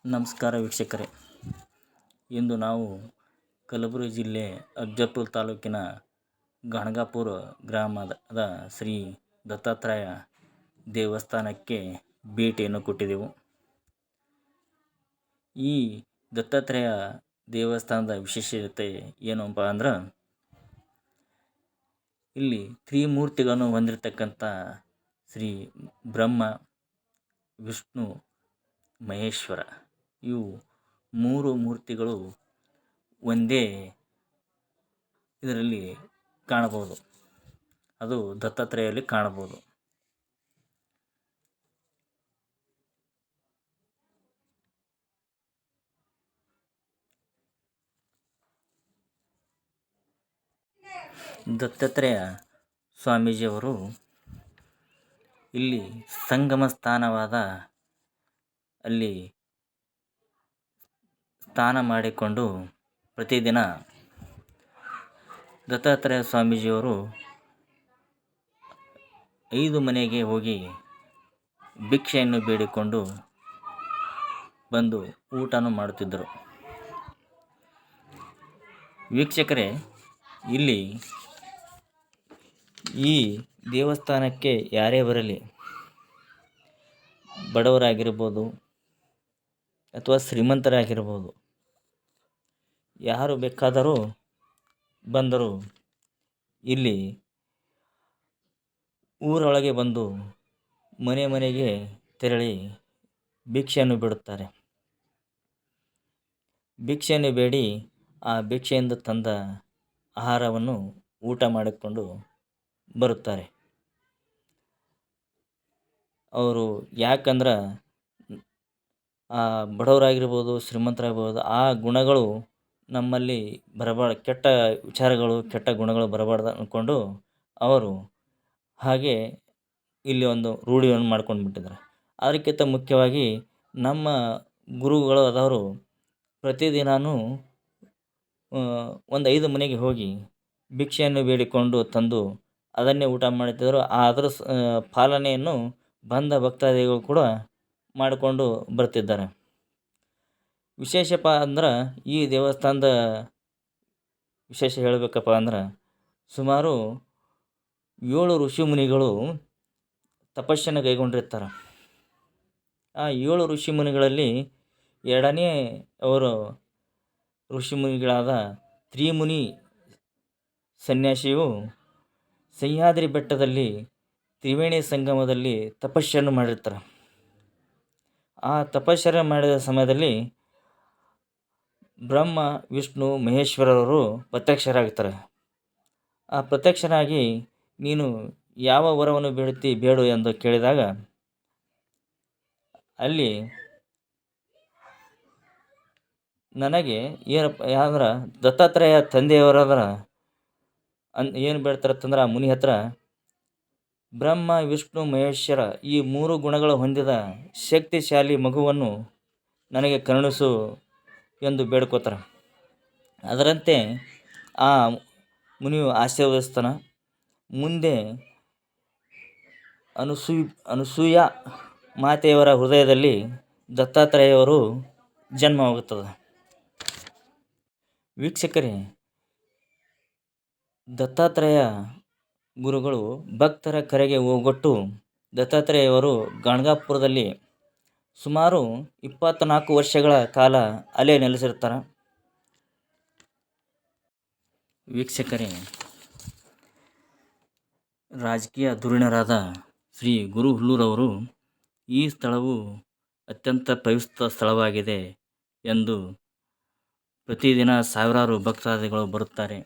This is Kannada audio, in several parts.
ನಮಸ್ಕಾರ ವೀಕ್ಷಕರೇ. ಇಂದು ನಾವು ಕಲಬುರಗಿ ಜಿಲ್ಲೆ ಅಫಜಲಪುರ ತಾಲೂಕಿನ ಗಣಗಾಪುರ ಗ್ರಾಮದ ಶ್ರೀ ದತ್ತಾತ್ರೇಯ ದೇವಸ್ಥಾನಕ್ಕೆ ಭೇಟಿಯನ್ನು ಕೊಟ್ಟಿದ್ದೆವು. ಈ ದತ್ತಾತ್ರೇಯ ದೇವಸ್ಥಾನದ ವಿಶೇಷತೆ ಏನಪ್ಪ ಅಂದ್ರೆ, ಇಲ್ಲಿ ತ್ರಿಮೂರ್ತಿಗಳನ್ನು ಹೊಂದಿರತಕ್ಕಂಥ ಶ್ರೀ ಬ್ರಹ್ಮ, ವಿಷ್ಣು, ಮಹೇಶ್ವರ ಇವು ಮೂರು ಮೂರ್ತಿಗಳು ಒಂದೇ ಇದರಲ್ಲಿ ಕಾಣಬಹುದು. ಅದು ದತ್ತಾತ್ರೇಯಲ್ಲಿ ಕಾಣಬಹುದು. ದತ್ತಾತ್ರೇಯ ಸ್ವಾಮೀಜಿಯವರು ಇಲ್ಲಿ ಸಂಗಮ ಸ್ಥಾನವಾದ ಅಲ್ಲಿ ಸ್ನಾನ ಮಾಡಿಕೊಂಡು ಪ್ರತಿದಿನ ದತ್ತಾತ್ರೇಯ ಸ್ವಾಮೀಜಿಯವರು 5 ಮನೆಗೆ ಹೋಗಿ ಭಿಕ್ಷೆಯನ್ನು ಬೇಡಿಕೊಂಡು ಬಂದು ಊಟವನ್ನು ಮಾಡುತ್ತಿದ್ದರು. ವೀಕ್ಷಕರೇ, ಇಲ್ಲಿ ಈ ದೇವಸ್ಥಾನಕ್ಕೆ ಯಾರೇ ಬರಲಿ, ಬಡವರಾಗಿರ್ಬೋದು ಅಥವಾ ಶ್ರೀಮಂತರಾಗಿರ್ಬೋದು, ಯಾರು ಬೇಕಾದರೂ ಬಂದರೂ ಇಲ್ಲಿ ಊರೊಳಗೆ ಬಂದು ಮನೆ ಮನೆಗೆ ತೆರಳಿ ಭಿಕ್ಷೆಯನ್ನು ಬಿಡುತ್ತಾರೆ. ಭಿಕ್ಷೆಯನ್ನು ಬೇಡಿ ಆ ಭಿಕ್ಷೆಯಿಂದ ತಂದ ಆಹಾರವನ್ನು ಊಟ ಮಾಡಿಕೊಂಡು ಬರುತ್ತಾರೆ. ಅವರು ಯಾಕಂದ್ರೆ ಬಡವರಾಗಿರ್ಬೋದು, ಶ್ರೀಮಂತರಾಗಿರ್ಬೋದು, ಆ ಗುಣಗಳು ನಮ್ಮಲ್ಲಿ ಬರಬಾರ್ದು, ಕೆಟ್ಟ ವಿಚಾರಗಳು, ಕೆಟ್ಟ ಗುಣಗಳು ಬರಬಾರ್ದು ಅಂದ್ಕೊಂಡು ಅವರು ಹಾಗೆ ಇಲ್ಲಿ ಒಂದು ರೂಢಿಯನ್ನು ಮಾಡ್ಕೊಂಡು ಬಿಟ್ಟಿದ್ದಾರೆ. ಅದಕ್ಕಿಂತ ಮುಖ್ಯವಾಗಿ ನಮ್ಮ ಗುರುಗಳು ಆದವರು ಪ್ರತಿದಿನವೂ ಒಂದು 5 ಮನೆಗೆ ಹೋಗಿ ಭಿಕ್ಷೆಯನ್ನು ಬೇಡಿಕೊಂಡು ತಂದು ಅದನ್ನೇ ಊಟ ಮಾಡುತ್ತಿದ್ದರು. ಅದರ ಪಾಲನೆಯನ್ನು ಬಂದ ಭಕ್ತಾದಿಗಳು ಕೂಡ ಮಾಡಿಕೊಂಡು ಬರ್ತಿದ್ದಾರೆ. ವಿಶೇಷಪ್ಪ ಅಂದ್ರೆ, ಈ ದೇವಸ್ಥಾನದ ವಿಶೇಷ ಹೇಳಬೇಕಪ್ಪ ಅಂದ್ರೆ, ಸುಮಾರು 7 ಋಷಿಮುನಿಗಳು ತಪಸ್ಸನ್ನು ಕೈಗೊಂಡಿರ್ತಾರೆ. ಆ 7 ಋಷಿಮುನಿಗಳಲ್ಲಿ 2ನೇ ಅವರು ಋಷಿಮುನಿಗಳಾದ ತ್ರಿಮುನಿ ಸನ್ಯಾಸಿಯು ಸಹ್ಯಾದ್ರಿ ಬೆಟ್ಟದಲ್ಲಿ ತ್ರಿವೇಣಿ ಸಂಗಮದಲ್ಲಿ ತಪಸ್ಸನ್ನು ಮಾಡಿರ್ತಾರೆ. ಆ ತಪಸ್ಸನ್ನು ಮಾಡಿದ ಸಮಯದಲ್ಲಿ ಬ್ರಹ್ಮ, ವಿಷ್ಣು, ಮಹೇಶ್ವರರು ಪ್ರತ್ಯಕ್ಷರಾಗ್ತಾರೆ. ಆ ಪ್ರತ್ಯಕ್ಷರಾಗಿ ನೀನು ಯಾವ ವರವನ್ನು ಬೇಡು ಎಂದು ಕೇಳಿದಾಗ, ಅಲ್ಲಿ ನನಗೆ ಏನಪ್ಪ ಅಂದ್ರೆ ದತ್ತಾತ್ರೇಯ ತಂದೆಯವರಾದ್ರ ಏನು ಬೇಡ್ತಾರಂತಂದ್ರೆ, ಆ ಮುನಿ ಹತ್ರ ಬ್ರಹ್ಮ, ವಿಷ್ಣು, ಮಹೇಶ್ವರ ಈ 3 ಗುಣಗಳು ಹೊಂದಿದ ಶಕ್ತಿಶಾಲಿ ಮಗುವನ್ನು ನನಗೆ ಕರುಣಿಸು ಎಂದು ಬೇಡ್ಕೋತಾರೆ. ಅದರಂತೆ ಆ ಮುನಿಯು ಆಶೀರ್ವದಿಸ್ತಾನೆ. ಮುಂದೆ ಅನಸೂಯ ಮಾತೆಯವರ ಹೃದಯದಲ್ಲಿ ದತ್ತಾತ್ರೇಯವರು ಜನ್ಮವಾಗುತ್ತದೆ. ವೀಕ್ಷಕರೇ, ದತ್ತಾತ್ರೇಯ ಗುರುಗಳು ಭಕ್ತರ ಕರೆಗೆ ಓಗೊಟ್ಟು ದತ್ತಾತ್ರೇಯವರು ಗಣಗಾಪುರದಲ್ಲಿ ಸುಮಾರು 24 ವರ್ಷಗಳ ಕಾಲ ಅಲ್ಲೇ ನೆಲೆಸಿರ್ತಾರೆ. ವೀಕ್ಷಕರೇ, ರಾಜಕೀಯ ಧುರೀಣರಾದ ಶ್ರೀ ಗುರು ಹುಲ್ಲೂರವರು ಈ ಸ್ಥಳವು ಅತ್ಯಂತ ಪವಿತ್ರ ಸ್ಥಳವಾಗಿದೆ ಎಂದು ಪ್ರತಿದಿನ ಸಾವಿರಾರು ಭಕ್ತಾದಿಗಳು ಬರುತ್ತಾರೆ.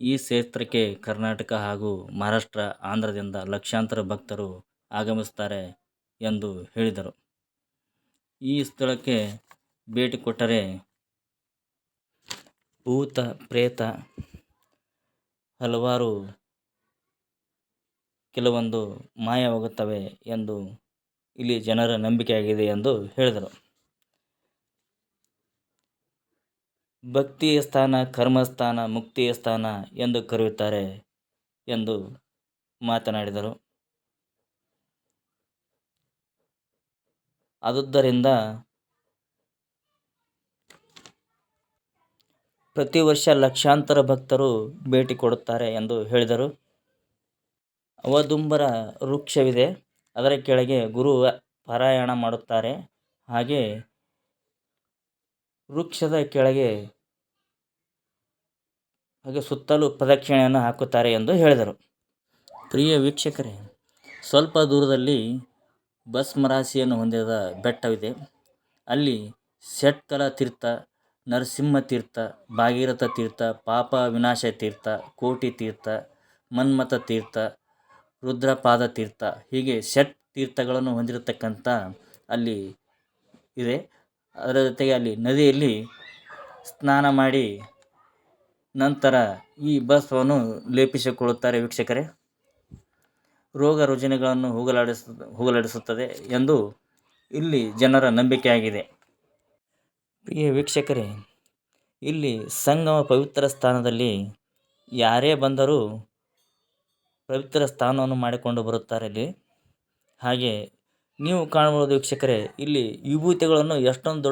ಈ ಕ್ಷೇತ್ರಕ್ಕೆ ಕರ್ನಾಟಕ ಹಾಗೂ ಮಹಾರಾಷ್ಟ್ರ, ಆಂಧ್ರದಿಂದ ಲಕ್ಷಾಂತರ ಭಕ್ತರು ಆಗಮಿಸುತ್ತಾರೆ ಎಂದು ಹೇಳಿದರು. ಈ ಸ್ಥಳಕ್ಕೆ ಭೇಟಿ ಕೊಟ್ಟರೆ ಭೂತ ಪ್ರೇತ ಹಲವಾರು ಕೆಲವೊಂದು ಮಾಯವಾಗುತ್ತವೆ ಎಂದು ಇಲ್ಲಿ ಜನರ ನಂಬಿಕೆಯಾಗಿದೆ ಎಂದು ಹೇಳಿದರು. ಭಕ್ತಿಯ ಸ್ಥಾನ, ಕರ್ಮಸ್ಥಾನ, ಮುಕ್ತಿಯ ಸ್ಥಾನ ಎಂದು ಕರೆಯುತ್ತಾರೆ ಎಂದು ಮಾತನಾಡಿದರು. ಆದುದರಿಂದ ಪ್ರತಿ ವರ್ಷ ಲಕ್ಷಾಂತರ ಭಕ್ತರು ಭೇಟಿ ಕೊಡುತ್ತಾರೆ ಎಂದು ಹೇಳಿದರು. ಅವದುಂಬರ ವೃಕ್ಷವಿದೆ, ಅದರ ಕೆಳಗೆ ಗುರು ಪಾರಾಯಣ ಮಾಡುತ್ತಾರೆ. ಹಾಗೆ ವೃಕ್ಷದ ಕೆಳಗೆ ಸುತ್ತಲೂ ಪ್ರದಕ್ಷಿಣೆಯನ್ನು ಹಾಕುತ್ತಾರೆ ಎಂದು ಹೇಳಿದರು. ಪ್ರಿಯ ವೀಕ್ಷಕರೇ, ಸ್ವಲ್ಪ ದೂರದಲ್ಲಿ ಭಸ್ಮರಾಶಿಯನ್ನು ಹೊಂದಿದ ಬೆಟ್ಟವಿದೆ. ಅಲ್ಲಿ ಶೆಟ್ಕಲ ತೀರ್ಥ, ನರಸಿಂಹ ತೀರ್ಥ, ಭಾಗೀರಥ ತೀರ್ಥ, ಪಾಪ ವಿನಾಶ ತೀರ್ಥ, ಕೋಟಿ ತೀರ್ಥ, ಮನ್ಮಥ ತೀರ್ಥ, ರುದ್ರಪಾದ ತೀರ್ಥ, ಹೀಗೆ ಷಟ್ ತೀರ್ಥಗಳನ್ನು ಹೊಂದಿರತಕ್ಕಂಥ ಅಲ್ಲಿ ಇದೆ. ಅದರ ಜೊತೆಗೆ ಅಲ್ಲಿ ನದಿಯಲ್ಲಿ ಸ್ನಾನ ಮಾಡಿ ನಂತರ ಈ ಭಸ್ಮವನ್ನು ಲೇಪಿಸಿಕೊಳ್ಳುತ್ತಾರೆ. ವೀಕ್ಷಕರೇ, ರೋಗ ರುಜಿನಗಳನ್ನು ಹೋಗಲಾಡಿಸುತ್ತದೆ ಎಂದು ಇಲ್ಲಿ ಜನರ ನಂಬಿಕೆಯಾಗಿದೆ. ಪ್ರಿಯ ವೀಕ್ಷಕರೇ, ಇಲ್ಲಿ ಸಂಗಮ ಪವಿತ್ರ ಸ್ಥಾನದಲ್ಲಿ ಯಾರೇ ಬಂದರೂ ಪವಿತ್ರ ಸ್ಥಾನವನ್ನು ಮಾಡಿಕೊಂಡು ಬರುತ್ತಾರೆ ಇಲ್ಲಿ. ಹಾಗೆ ನೀವು ಕಾಣಬಹುದು ವೀಕ್ಷಕರೇ, ಇಲ್ಲಿ ವಿಭೂತಿಗಳನ್ನು ಎಷ್ಟೊಂದು